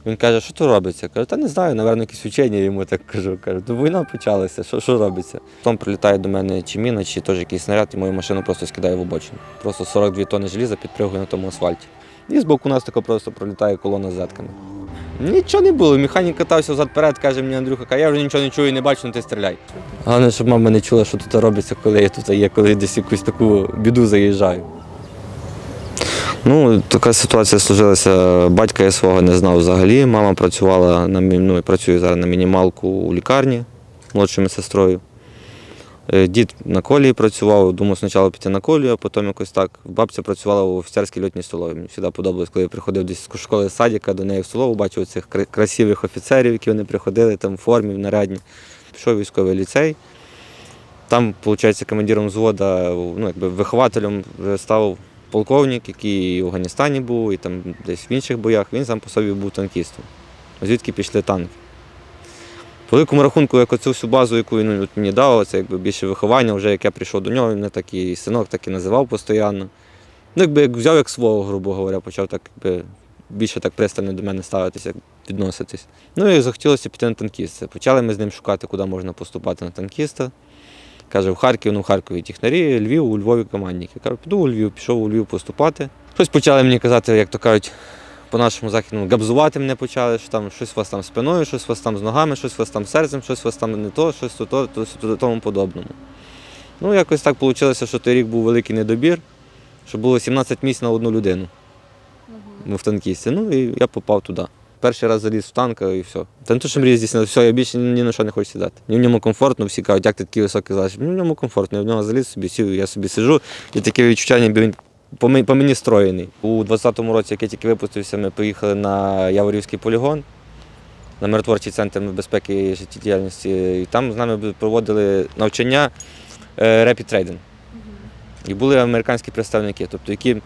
Він каже, що тут робиться? Кажу, та не знаю, напевно, якісь учення йому так кажу. Кажу, ну війна почалася, що робиться? Потім прилітає до мене чи міна, чи теж якийсь снаряд, і мою машину просто скидає в обочину. Просто 42 тонни желіза підпригує на тому асфальті. І збоку нас тако просто пролітає колона з зетками. Нічого не було, механік катався взад-перед, каже мені Андрюха, я вже нічого не чую, не бачу, ну ти стріляй. Головне, щоб мама не чула, що тут робиться, коли я тут є, коли десь якусь таку біду заїжджаю. Ну, така ситуація сложилася. Батька я свого не знав взагалі. Мама працювала працює зараз на мінімалку у лікарні молодшою медсестрою. Дід на колії працював, думав спочатку піти на колію, а потім якось так. Бабця працювала у офіцерській льотній столові. Мені завжди подобалось, коли я приходив десь з школи садика до неї в столову, бачив цих красивих офіцерів, які вони приходили там в формі, в нарядні. Пішов в військовий ліцей. Там, виходить, командиром взводу, вихователем став полковник, який і в Афганістані був, і там десь в інших боях, він сам по собі був танкістом. Звідки пішли танки. По великому рахунку, як оцю всю базу, яку він мені дав, це більше виховання, вже як я прийшов до нього, він мене так і синок так і називав постійно. Як взяв як свого, грубо говоря, почав так більше так пристально до мене ставитися, відноситись. Ну і захотілося піти на танкіста. Почали ми з ним шукати, куди можна поступати на танкіста. Каже, в Харків, в Харкові технарі, Львів, у Львові командники. Кажу, піду у Львів, пішов у Львів поступати. Щось почали мені казати, як то кажуть, по нашому західному, габзувати мене почали, що там щось у вас там спиною, щось у вас там з ногами, щось у вас там з серцем, щось у вас там не то, щось то, тому подобному. Ну, якось так вийшло, що той рік був великий недобір, що було 17 місць на одну людину в танкісті. Ну, і я попав туди. Перший раз заліз в танк і все. Та не то, що мрія здійснилася, все, я більше ні на що не хочу сідати. Мені в ньому комфортно, всі кажуть, як ти такий високий залазиш. Мені в ньому комфортно, я в нього заліз собі, сів, я собі сиджу, і таке відчуття, ніби він по мені строєний. У 20-му році, як я тільки випустився, ми поїхали на Яворівський полігон, на миротворчий центр безпеки і життєдіяльності. І там з нами проводили навчання Rapid Trading. І були американські представники, тобто які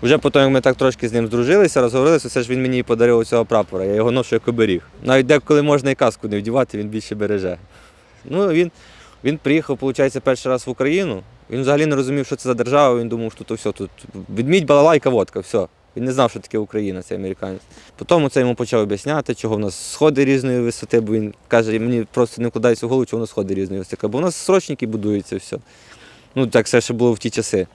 вже потім, як ми так трошки з ним здружилися, розговорилися, все ж він мені подарив цього прапора, я його ношу як оберіг. Навіть деколи можна і каску не вдівати, він більше береже. Ну, він приїхав, виходить, перший раз в Україну, він взагалі не розумів, що це за держава, він думав, що тут все, тут ведмідь, балалайка, водка, все. Він не знав, що таке Україна, цей американець. Потім це йому почав об'ясняти, чого в нас сходи різної висоти, бо він каже, мені просто не вкладається в голову, чого в нас сходи різної висоти. Бо у нас срочники будуються, все. Ну, так все ще було в ті часи.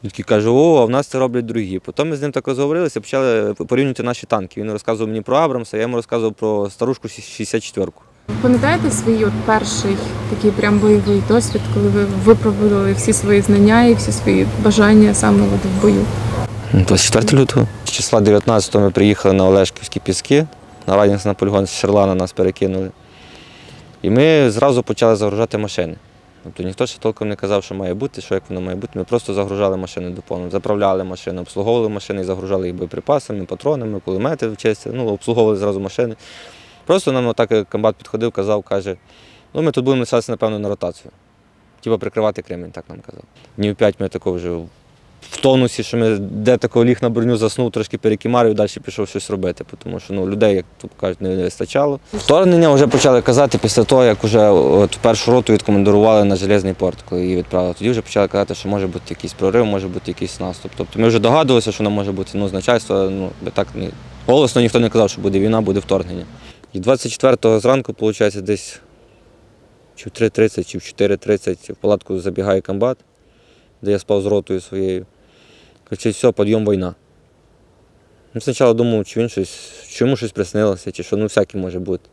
Він такий каже, а в нас це роблять другі. Потім ми з ним так розговорилися, почали порівнювати наші танки. Він розказував мені про Абрамса, я йому розказував про старушку 64-ку. Пам'ятаєте свій перший такий прям бойовий досвід, коли ви випробували всі свої знання і всі свої бажання саме в бою? 24 лютого. З числа 19-го ми приїхали на Олешківські піски, на Радянський на полігон з Шерлана нас перекинули. І ми зразу почали загружати машини. Тобто ніхто ще толком не казав, що має бути, що як воно має бути. Ми просто загружали машини до повного. Заправляли машини, обслуговували машини і загружали їх боєприпасами, патронами, кулемети вчився, обслуговували зразу машини. Просто нам отак комбат підходив, казав, каже, ми тут будемо лишатися, напевно, на ротацію. Типа прикривати Кремінь, так нам казав. Днів 5 ми тако вже в тонусі, що ми де тако ліг на броню, заснув, трошки перекимарив, далі пішов щось робити, тому що людей, як тут кажуть, не вистачало. Вторгнення вже почали казати після того, як вже першу роту відкомандирували на Железний порт, коли її відправили. Тоді вже почали казати, що може бути якийсь прорив, може бути якийсь наступ. Тобто ми вже догадувалися, що воно може бути, з начальства, так голосно ніхто не казав, що буде війна, буде вторгнення. І 24-го зранку, виходить, десь чи в 3:30, чи в 4:30 в палатку забігає комбат, де я спав з ротою своєю. Кричить, все, підйом, війна. Спочатку думав, чи йому щось приснилося, чи що, всяке може бути.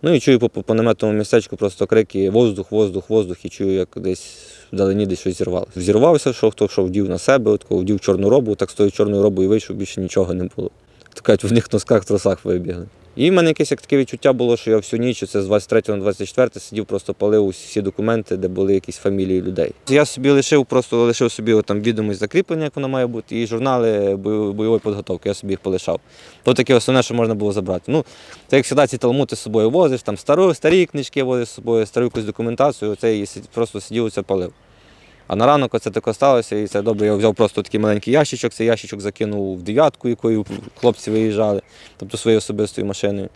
І чую по наметному містечку просто крики «воздух, воздух, воздух» і чую, як десь вдалині десь щось зірвалося. Зірвався, що хто що вдів на себе, вдів чорну робу, так з тою чорною робою вийшов, більше нічого не було. Так кажуть, в них носках, тросах вибігли. І в мене якесь таке відчуття було, що я всю ніч, це з 23 на 24 сидів, просто палив всі документи, де були якісь фамілії людей. Я собі лишив собі там відомість закріплення, як воно має бути, і журнали бойової підготовки, я собі їх полишав. То таке основне, що можна було забрати. Це як завжди ці талмути з собою возиш, там старі книжки возиш з собою, стару якусь документацію, і просто сидів, оце палив. А на ранок це таке сталося, і це добре, я взяв просто такий маленький ящичок, цей ящичок закинув в 9-ку, якою хлопці виїжджали, тобто своєю особистою машиною.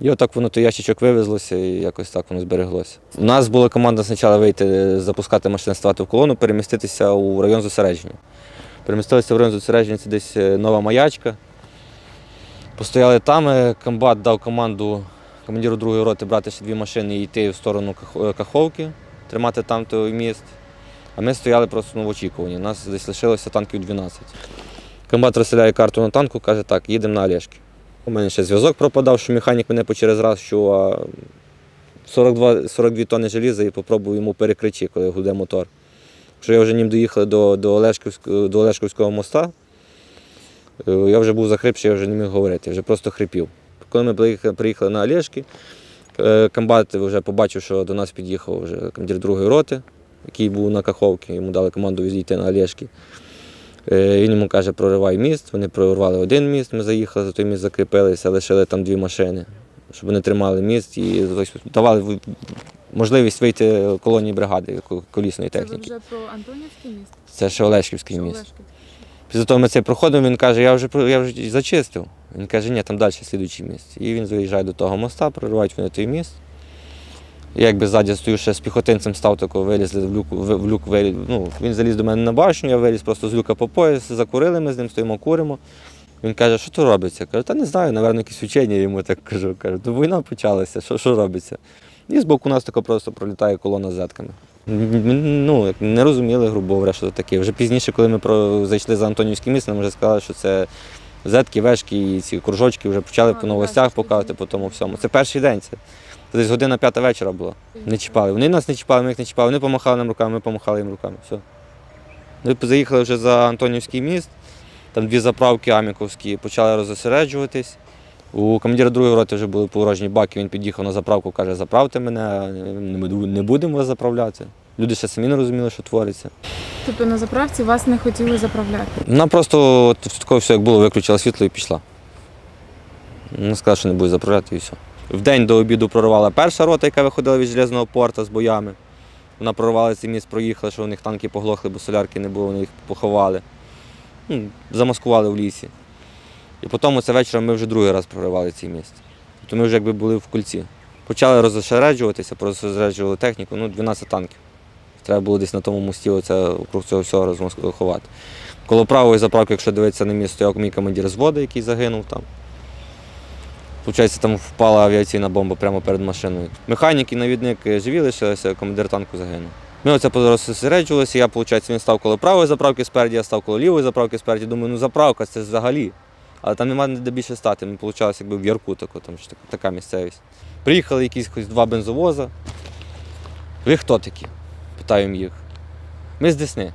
І отак воно той ящичок вивезлося і якось так воно збереглося. У нас була команда спочатку вийти, запускати машини, ставати в колону, переміститися у район зосередження. Перемістилися в район зосередження, це десь Нова Маячка. Постояли там, комбат дав команду командиру другої роти брати ще 2 машини і йти в сторону Каховки, тримати там той міст. А ми стояли просто в очікуванні. У нас десь лишилося танків 12. Комбат розстріляє карту на танку, каже, так, їдемо на Олешки. У мене ще зв'язок пропадав, що механік мене по через раз, що 42 тонни желіза і попробую йому перекричі, коли гуде мотор. Якщо я вже ним доїхали до Олешківського моста, я вже був захрипший, я вже не міг говорити, я вже просто хрипів. Коли ми приїхали на Олешки, комбат вже побачив, що до нас під'їхав вже командир другої роти, який був на Каховці, йому дали команду відійти на Олешки. Він йому каже, проривай міст, вони прорвали один міст, ми заїхали, за той міст закріпилися, лишили там 2 машини, щоб вони тримали міст і давали можливість вийти колонії бригади колісної техніки. Це ви вже про Антонівський міст? Це ще Олешківський міст. Олешківський. Після того ми це проходимо, він каже, я вже зачистив. Він каже, ні, там далі слідуючий міст. І він заїжджає до того моста, проривають вони той міст. Я якби ззаді стою ще з піхотинцем став, тако, вилізли в люк, він заліз до мене на башню, я виліз просто з люка по пояс, закурили ми з ним, стоїмо, куримо. Він каже, що тут робиться? Кажу, та не знаю, напевно, якісь учення йому так кажу. Кажу, то війна почалася, що робиться? І збоку нас тако просто пролітає колона з зетками. Не розуміли, грубо говоря, що це таке. Вже пізніше, коли ми зайшли за Антонівський міст, нам вже сказали, що це зетки, вешки і ці кружочки вже почали по новостях показувати, по тому всьому. Це перший день. Це десь година 5 вечора була. Не чіпали. Вони нас не чіпали, ми їх не чіпали. Вони помахали нам руками, ми помахали їм руками. Все. Ми заїхали вже за Антонівський міст, там 2 заправки аміковські, почали розосереджуватись. У командира другої роти вже були порожні баки, він під'їхав на заправку, каже, заправте мене, не будемо вас заправляти. Люди ще самі не розуміли, що твориться. Тобто на заправці вас не хотіли заправляти? Вона просто такого все, як було, виключила світло і пішла. Вона сказала, що не буде заправляти і все. В день до обіду прорвала перша рота, яка виходила від Железного порту з боями. Вона прорвала цей міст, проїхала, що у них танки поглохли, бо солярки не було, вони їх поховали. Замаскували в лісі. І потім це вечором ми вже другий раз проривали цей міст. Тобто ми вже якби були в кульці. Почали розосереджуватися, розосереджували техніку, 12 танків. Треба було десь на тому мості округ цього всього розмаскувати. Коло правої заправки, якщо дивитися на місто, стояв мій командир зводу, який загинув там. Получається, там впала авіаційна бомба прямо перед машиною. Механік і навідник живі лишилися, командир танку загинув. Ми оце розсереджувалися, я, виходить, він став коло правої заправки спереді, я став коло лівої заправки спереді. Думаю, заправка це взагалі. Але там немає де більше стати. Ми, виходить, якби в Ярку там така місцевість. Приїхали якісь 2 бензовоза. Ви хто такі? Питаємо їх. Ми з Десни.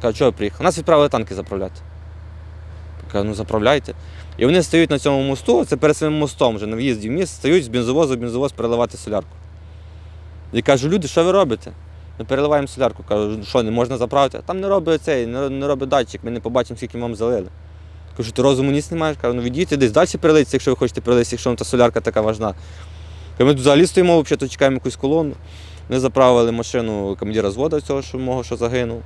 Кажу, чого ви приїхали? Нас відправили танки заправляти. Кажу, заправляйте. І вони стоять на цьому мосту, це перед своїм мостом вже на в'їзді в міст, стоять з бензовозу в бензовоз переливати солярку. І кажу, люди, що ви робите? Ми переливаємо солярку. Кажу, що, не можна заправити? Там не робить не робить датчик, ми не побачимо, скільки вам залили. Кажу, ти розуму ніс не маєш? Кажу, відійдіть десь далі перелитися, якщо ви хочете перелитися, якщо вам та солярка така важна. Ми тут взагалі стоїмо, взагалі, чекаємо якусь колону. Ми заправили машину командира зводу цього, що загинув.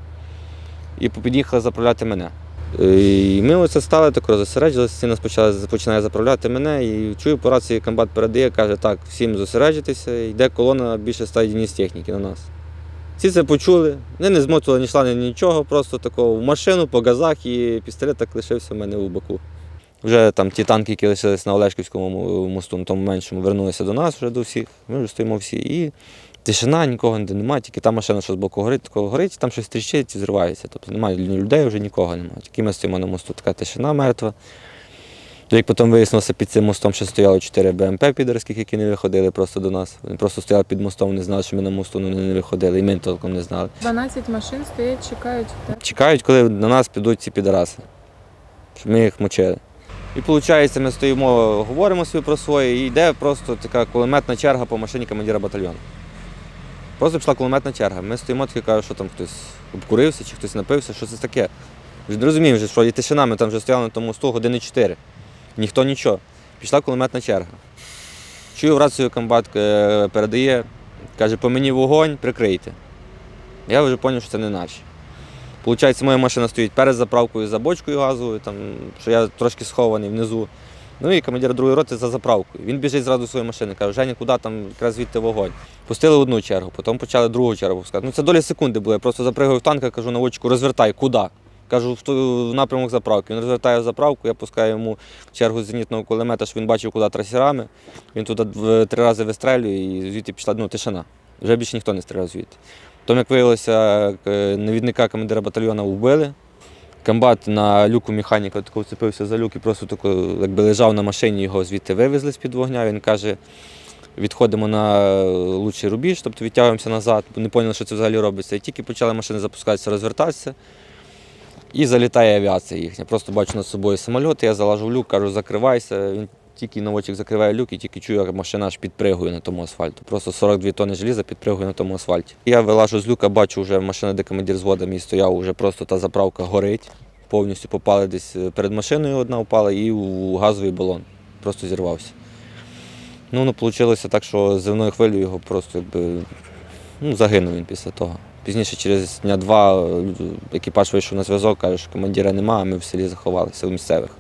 І під'їхали заправляти мене. І ми оце стали, так розосереджилися, всі нас починає заправляти мене. І чую, по рації комбат передає, каже, так, всім зосереджитися, йде колона більше 100 одиниць техніки на нас. Всі це почули, не змотували ні шланги, нічого, просто такого в машину, по газах, і пістолет так лишився в мене у боку. Вже там ті танки, які лишились на Олешківському мосту, на тому меншому, вернулися до нас вже до всіх, ми вже стоїмо всі. І тишина, нікого немає, тільки та машина, що з боку горить, там щось тріщить і зривається. Тобто немає людей, вже нікого немає. Тільки ми стоїмо на мосту, така тишина мертва. Як потім вияснилося, під цим мостом ще стояло 4 БМП підерських, які не виходили просто до нас. Вони просто стояли під мостом, вони знали, що ми на мосту не виходили, і ми толком не знали. 12 машин стоять, чекають, так? Чекають, коли на нас підуть ці підараси, щоб ми їх мочили. І виходить, ми стоїмо, говоримо собі про своє, і йде просто така кулеметна черга по машині командира батальйону. Просто пішла кулеметна черга. Ми стоїмо, такі кажуть, що там хтось обкурився чи хтось напився, що це таке. Вже не розуміємо, що і тишина, ми там вже стояли на тому мосту години 4. Ніхто нічого. Пішла кулеметна черга. Чую, в рацію комбат передає, каже, по мені вогонь, прикрийте. Я вже зрозумів, що це не наші. Получається, моя машина стоїть перед заправкою за бочкою газовою, там, що я трошки схований внизу. Ну і командир другої роти за заправкою. Він біжить зразу до своєї машини, каже, Женя, куди там, якраз звідти вогонь. Пустили одну чергу, потім почали другу чергу пускати. Це долі секунди було, я просто запригав в танк, кажу наводчику, розвертай, куди? Кажу, в напрямок заправки. Він розвертає заправку, я пускаю йому чергу зенітного кулемета, щоб він бачив, куди трасерами. Він туди 3 рази вистрелює і звідти пішла тишина. Вже більше ніхто не стріляв звідти. Потім, як виявилося, навідника командира батальйону вбили. Комбат на люку механіка вцепився за люк і просто якби лежав на машині, його звідти вивезли з-під вогня. Він каже, відходимо на лучший рубіж, тобто відтягуємося назад, бо не зрозуміли, що це взагалі робиться. І тільки почали машини запускатися, розвертатися, і залітає авіація їхня. Просто бачу над собою самоліт, я залажу в люк, кажу, закривайся. Він тільки наводчик закриває люк і тільки чую, як машина аж підпригує на тому асфальту. Просто 42 тонни желіза підпригує на тому асфальті. Я вилажу з люка, бачу, вже машина, де командир взводу мій стояв, вже просто та заправка горить. Повністю попали десь перед машиною, одна впала, і у газовий балон. Просто зірвався. Вийшло так, що зривною хвилею його просто загинув він після того. Пізніше, через дня 2, екіпаж вийшов на зв'язок, каже, що командира немає, а ми в селі заховалися, у місцевих.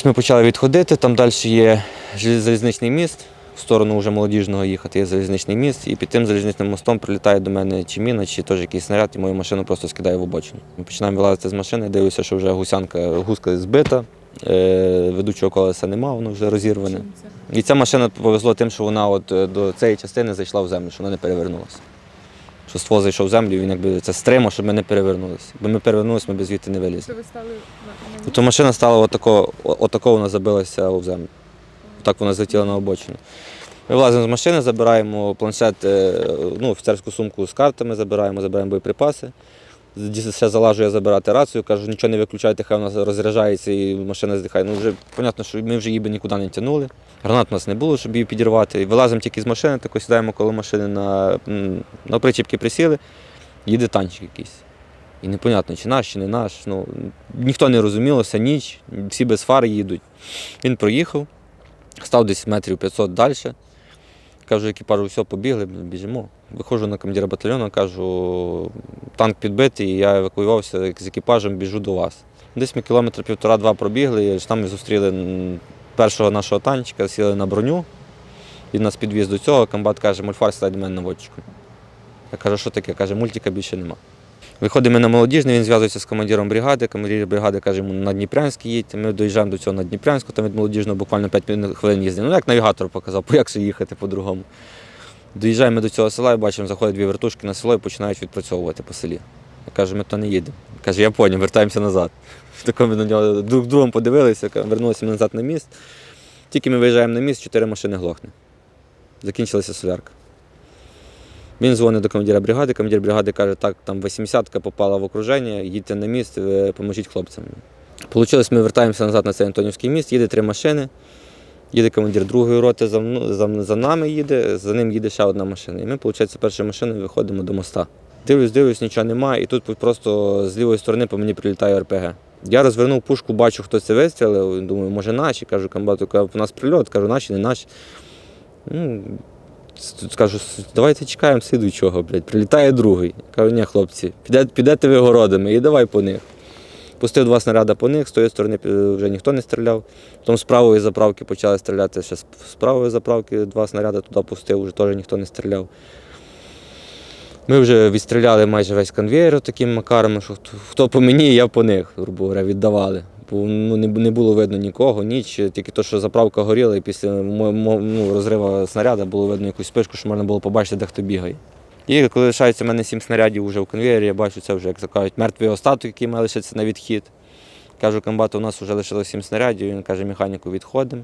Ми почали відходити, там далі є залізничний міст, в сторону вже Молодіжного їхати, є залізничний міст, і під тим залізничним мостом прилітає до мене чи міна, чи теж якийсь снаряд, і мою машину просто скидає в обочину. Ми починаємо вилазити з машини, дивлюся, що вже гуска збита, ведучого колеса немає, воно вже розірване. І ця машина повезло тим, що вона до цієї частини зайшла в землю, що вона не перевернулася. Що ствол зайшов в землю, він якби це стримав, щоб ми не перевернулися. Бо ми перевернулися, ми б звідти не вилізли. Ви стали Тобто машина стала отако вона забилася в землю. Так вона злетіла на обочину. Ми влазимо з машини, забираємо планшет, офіцерську сумку з картами, забираємо боєприпаси. Ще залажу я забирати рацію, кажу, нічого не виключайте, хай вона розряджається і машина здихає. Вже зрозуміло, що ми вже її нікуди не тягнули. Гранат у нас не було, щоб її підірвати. Вилазимо тільки з машини, тако сідаємо коло машини на причіпки присіли, їде танчик якийсь. І непонятно, чи наш, чи не наш. Ніхто не розумілося, ніч, всі без фар їдуть. Він проїхав, став десь метрів 500 далі. Кажу екіпажу, все, побігли, біжимо. Виходжу на командира батальйону, кажу, танк підбитий, я евакуювався з екіпажем, біжу до вас. Десь ми кілометр 1,5-2 пробігли, там ми зустріли першого нашого танчика, сіли на броню, він нас підвіз до цього, комбат каже, мульфар, сідай до мене наводчиком. Я кажу, що таке? Каже, мультика більше нема. Виходимо на Молодіжний, він зв'язується з командиром бригади, командир бригади каже йому на Дніпрянський їдьте, ми доїжджаємо до цього на Дніпрянську, там від Молодіжного буквально 5 хвилин їздимо. Як навігатор показав, як ще їхати по-другому. Доїжджаємо до цього села і бачимо, заходять 2 вертушки на село і починають відпрацьовувати по селі. Я кажу, ми то не їдемо. Каже, я поняв, вертаємося назад. Такому на нього друг другом подивилися, вернулися назад на міст. Тільки ми виїжджаємо на міст, 4 машини глохне. Закінчилася солярка. Він дзвонить до командира бригади, командир бригади каже, так, там 80-ка попала в окруження, їдьте на міст, поможіть хлопцям. Получилось, ми вертаємося назад на цей Антонівський міст, їде 3 машини, їде командир 2-ї роти, за нами їде, за ним їде ще одна машина. І ми, виходить, першою машиною виходимо до моста. Дивлюсь, нічого немає, і тут просто з лівої сторони по мені прилітає РПГ. Я розвернув пушку, бачу, хто це вистрілив, думаю, може наші, кажу комбату, у нас прильот, кажу, наші, не наші. Скажу, давайте чекаємо слідуючого, прилітає другий. Кажу, ні, хлопці, підете ви городами і давай по них. Пустив 2 снаряди по них, з тої сторони вже ніхто не стріляв. Потім з правої заправки почали стріляти, ще з правої заправки 2 снаряди туди пустив, вже теж ніхто не стріляв. Ми вже відстріляли майже весь конвейер таким макаром, що хто по мені, я по них, грубо говоря, віддавали. Бо не було видно нікого, ніч, тільки те, що заправка горіла, і після розриву снаряду було видно якусь спишку, що можна було побачити, де хто бігає. І коли лишається в мене 7 снарядів вже в конвейері, я бачу, це вже, як кажуть, мертвий остаток, який має лишитися на відхід. Кажу комбату, у нас вже лишилося 7 снарядів, він каже, механіку, відходимо.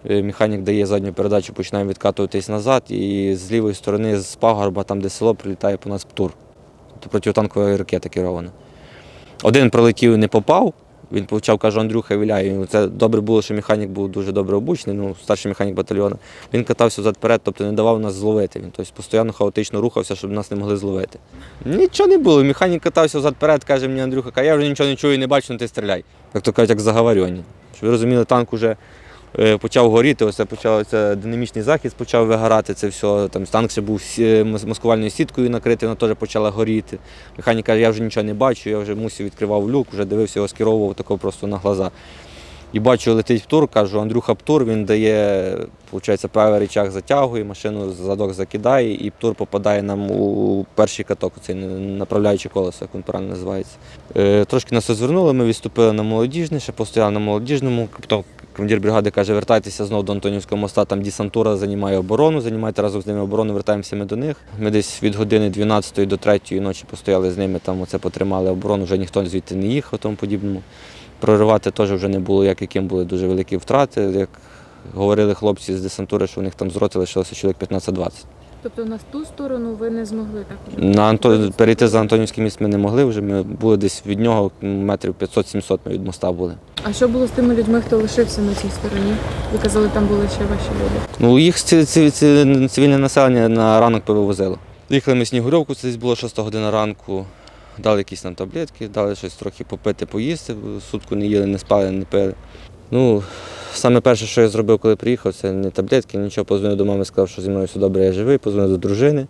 Механік дає задню передачу, починаємо відкатуватись назад, і з лівої сторони, з пагорба, там де село, прилітає по нас ПТУР. Тобто протитанкова ракета керована. Один пролетів і не попав, він почав, каже, Андрюха, віляє. Це добре було, що механік був дуже добре обучений, старший механік батальйону. Він катався взад-перед, тобто не давав нас зловити. Він постійно хаотично рухався, щоб нас не могли зловити. Нічого не було, механік катався взад-перед, каже мені Андрюха, я вже нічого не чую і не бачу, ти стріляй. Як то кажуть, як заговорені. Щоб ви розуміли, танк вже почав горіти, почався динамічний захист, почав вигорати це все. Там танк ще був маскувальною сіткою накритий, вона теж почала горіти. Механік каже, я вже нічого не бачу, я вже мусив відкривав люк, вже дивився, його скеровував тако просто на глаза. І бачу, летить птур, кажу, Андрюха птур, він дає, виходить, правий рычаг затягує, машину задок закидає, і птур попадає нам у перший каток, цей направляюче колесо, як він правильно називається. Трошки нас розвернули, ми відступили на молодіжний, ще постояли на молодіжному. Потім командир бригади каже, вертайтеся знову до Антонівського моста, там десантура займає оборону, займайте разом з ними оборону, вертаємося ми до них. Ми десь від години 12 до 3 ночі постояли з ними, там оце потримали оборону, вже ніхто звідти не їхав, тому подібному. Проривати теж вже не було, яким були дуже великі втрати. Як говорили хлопці з десантури, що у них там з роти лишилося чоловік 15-20. Тобто на ту сторону ви не змогли так? Перейти за Антонівський міст ми не могли вже, ми були десь від нього метрів 500-700 ми від моста були. А що було з тими людьми, хто лишився на цій стороні? Ви казали, там були ще ваші люди. Ну, їх цивільне населення на ранок повивозило. Їхали ми в Снігурівку, це десь було 6 година ранку. Дали якісь нам таблетки, дали щось трохи попити, поїсти, сутку не їли, не спали, не пили. Ну, саме перше, що я зробив, коли приїхав, це не таблетки, нічого. Позвонив до мами, сказав, що зі мною все добре, я живий, позвонив до дружини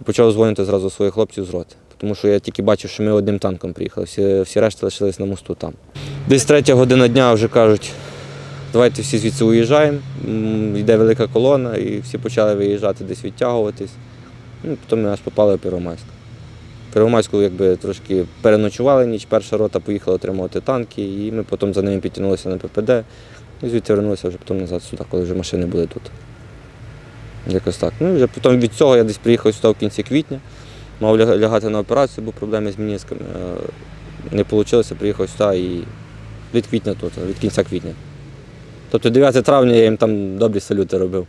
і почав дзвонити зразу своїх хлопців з роти. Тому що я тільки бачив, що ми одним танком приїхали, всі решта лишились на мосту там. Десь 3 година дня вже кажуть, давайте всі звідси уїжджаємо, йде велика колона, і всі почали виїжджати, десь відтягуватись. Ну, потім ми аж попали в Первомайськ. Первомайську якби трошки переночували ніч, перша рота поїхала отримувати танки, і ми потім за ними підтягнулися на ППД, і звідти вернулися вже потім назад сюди, коли вже машини були тут. Якось так. Ну, вже потім від цього я десь приїхав сюди в кінці квітня, мав лягати на операцію, бо проблеми з менісками. Не вийшло, приїхав сюди і від квітня тут, від кінця квітня. Тобто 9 травня я їм там добрі салюти робив.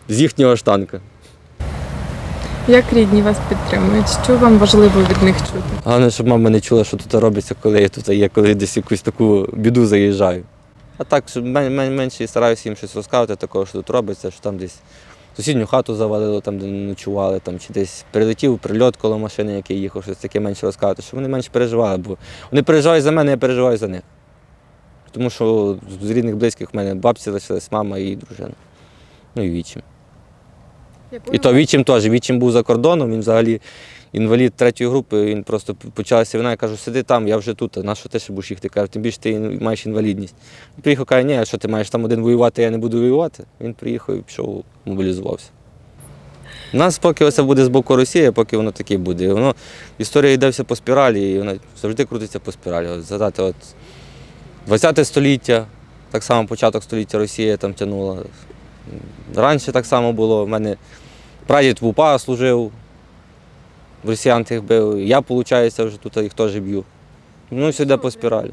З їхнього ж танка. Як рідні вас підтримують? Що вам важливо від них чути? Головне, щоб мама не чула, що тут робиться, коли я тут є, коли десь якусь таку біду заїжджаю. А так, щоб менше стараюся їм щось розказувати, такого, що тут робиться, що там десь сусідню хату завалило, там де ночували, там, чи десь прилетів прильот коло машини, який їхав, щось таке менше розказувати, щоб вони менше переживали, бо вони переживають за мене, я переживаю за них. Тому що з рідних близьких в мене бабці лишилась, мама і дружина. Ну і вічим. І то вічим теж. Вічим був за кордоном, він взагалі інвалід 3-ї групи, він просто почалася війна, я кажу, сиди там, я вже тут, на що ти ще будеш їхати? Кажу, тим більше ти маєш інвалідність. Він приїхав, каже, ні, а що ти маєш там один воювати, я не буду воювати. Він приїхав і пішов, мобілізувався. У нас поки оце буде з боку Росії, поки воно таке буде. І воно, історія йде все по спіралі, і вона завжди крутиться по спіралі. От, згадати, от 20 століття, так само початок століття Росія там тягнула. Раніше так само було, в мене прадід в УПА служив, росіян тих бив, я, виходить, вже тут їх теж б'ю. Ну, все йде по спіралі.